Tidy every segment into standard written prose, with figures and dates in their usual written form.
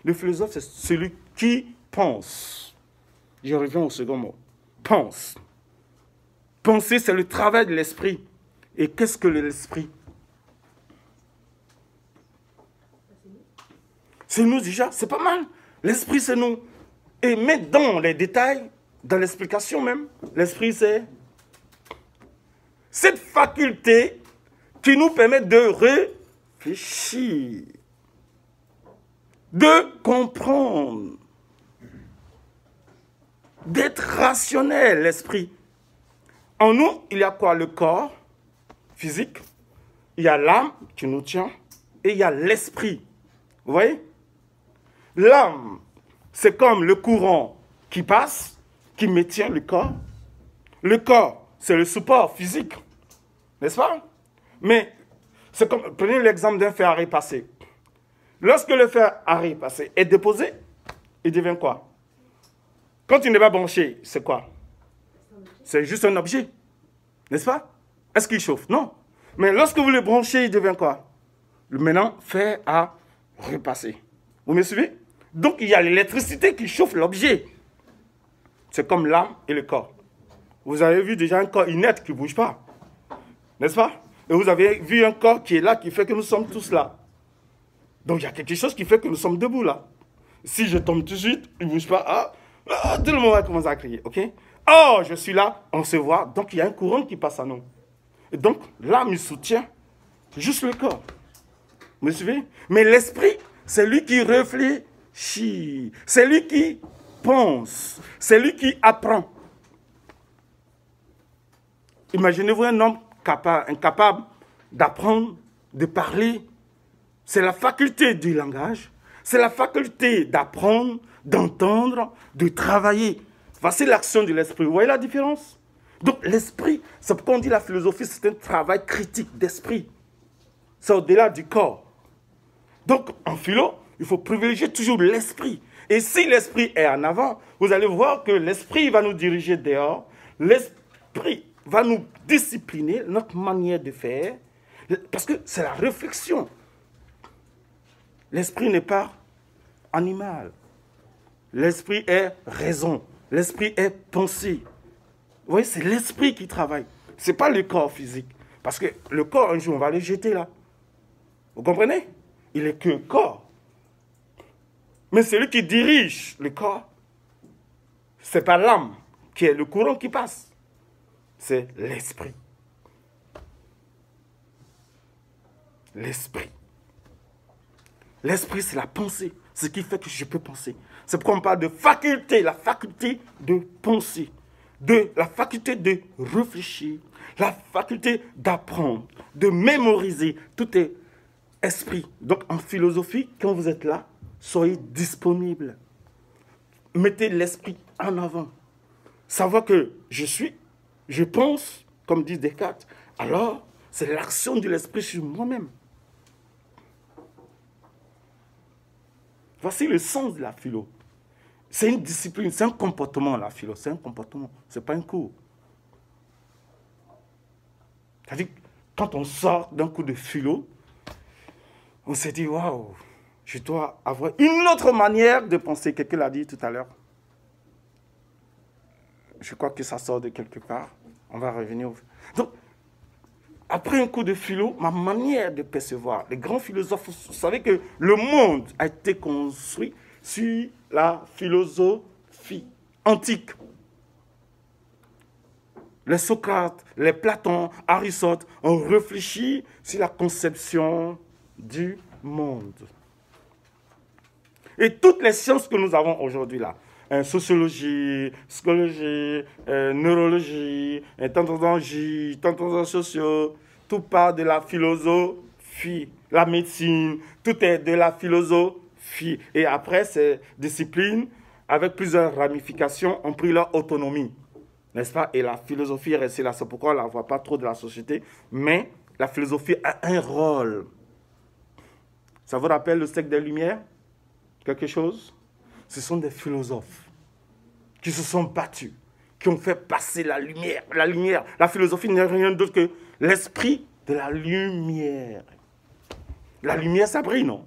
Le philosophe, c'est celui qui pense. Je reviens au second mot. Pense. Penser, c'est le travail de l'esprit. Et qu'est-ce que l'esprit? C'est nous déjà, c'est pas mal. L'esprit, c'est nous. Et mais dans les détails, dans l'explication même, l'esprit, c'est cette faculté qui nous permet de réfléchir, de comprendre, d'être rationnel, l'esprit. En nous, il y a quoi? Le corps physique, il y a l'âme qui nous tient, et il y a l'esprit. Vous voyez? L'âme, c'est comme le courant qui passe, qui maintient le corps. Le corps, c'est le support physique, n'est-ce pas? Mais, c'est comme, prenez l'exemple d'un fer à repasser. Lorsque le fer à repasser est déposé, il devient quoi? Quand il n'est pas branché, c'est quoi? C'est juste un objet, n'est-ce pas? Est-ce qu'il chauffe? Non. Mais lorsque vous le branchez, il devient quoi? Maintenant, fer à repasser. Vous me suivez? Donc, il y a l'électricité qui chauffe l'objet. C'est comme l'âme et le corps. Vous avez vu déjà un corps inerte qui ne bouge pas. N'est-ce pas? Et vous avez vu un corps qui est là, qui fait que nous sommes tous là. Donc, il y a quelque chose qui fait que nous sommes debout là. Si je tombe tout de suite, il ne bouge pas. Tout le monde va commencer à crier. Ok? Oh, je suis là, on se voit. Donc, il y a un courant qui passe à nous. Et donc, l'âme, il soutient juste le corps. Vous me suivez? Mais l'esprit, c'est lui qui réfléchit. C'est lui qui pense. C'est lui qui apprend. Imaginez-vous un homme incapable d'apprendre, de parler. C'est la faculté du langage. C'est la faculté d'apprendre, d'entendre, de travailler. Voici l'action de l'esprit. Vous voyez la différence? Donc l'esprit, c'est pourquoi on dit la philosophie, c'est un travail critique d'esprit. C'est au-delà du corps. Donc en philo, il faut privilégier toujours l'esprit. Et si l'esprit est en avant, vous allez voir que l'esprit va nous diriger dehors. L'esprit va nous discipliner, notre manière de faire. Parce que c'est la réflexion. L'esprit n'est pas animal. L'esprit est raison. L'esprit est pensée. Vous voyez, c'est l'esprit qui travaille. Ce n'est pas le corps physique. Parce que le corps, un jour, on va le jeter là. Vous comprenez? Il n'est que corps. Mais celui qui dirige le corps, ce n'est pas l'âme qui est le courant qui passe. C'est l'esprit. L'esprit. L'esprit, c'est la pensée. Ce qui fait que je peux penser. C'est pourquoi on parle de faculté, la faculté de penser. La faculté de réfléchir, la faculté d'apprendre, de mémoriser. Tout est esprit. Donc en philosophie, quand vous êtes là, soyez disponible. Mettez l'esprit en avant. Savoir que je pense, comme dit Descartes, alors c'est l'action de l'esprit sur moi-même. Voici le sens de la philo. C'est une discipline, c'est un comportement, la philo. C'est un comportement, ce n'est pas un cours. C'est-à-dire, quand on sort d'un cours de philo, on s'est dit, waouh, je dois avoir une autre manière de penser. Quelqu'un l'a dit tout à l'heure. Je crois que ça sort de quelque part. On va revenir. Donc, après un cours de philo, ma manière de percevoir, les grands philosophes, vous savez que le monde a été construit sur la philosophie antique. Les Socrates, les Platon, Aristote ont réfléchi sur la conception du monde. Et toutes les sciences que nous avons aujourd'hui là, sociologie, psychologie, neurologie, tantôt sociaux, tout part de la philosophie. La médecine, tout est de la philosophie. Et après, ces disciplines, avec plusieurs ramifications, ont pris leur autonomie. N'est-ce pas? Et la philosophie est restée là. C'est pourquoi on ne la voit pas trop de la société. Mais la philosophie a un rôle. Ça vous rappelle le siècle des Lumières? Quelque chose? Ce sont des philosophes qui se sont battus, qui ont fait passer la lumière. La lumière, la philosophie n'est rien d'autre que l'esprit de la lumière. La lumière, ça brille, non?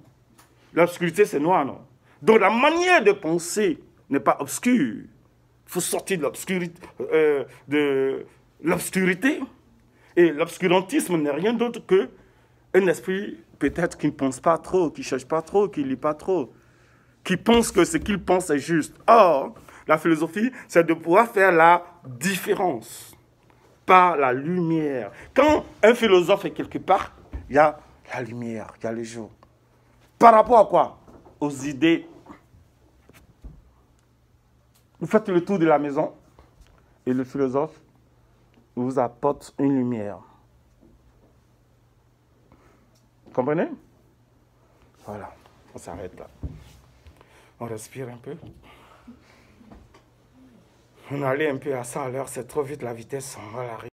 L'obscurité, c'est noir, non? Donc la manière de penser n'est pas obscure. Il faut sortir de l'obscurité. Et l'obscurantisme n'est rien d'autre que un esprit peut-être qui ne pense pas trop, qui ne cherche pas trop, qui ne lit pas trop, qui pense que ce qu'il pense est juste. Or, la philosophie, c'est de pouvoir faire la différence par la lumière. Quand un philosophe est quelque part, il y a la lumière, il y a le jour. Par rapport à quoi? Aux idées. Vous faites le tour de la maison et le philosophe vous apporte une lumière. Vous comprenez? Voilà, on s'arrête là. On respire un peu. On allait un peu à 100 à l'heure, c'est trop vite la vitesse, on va l'arrêter.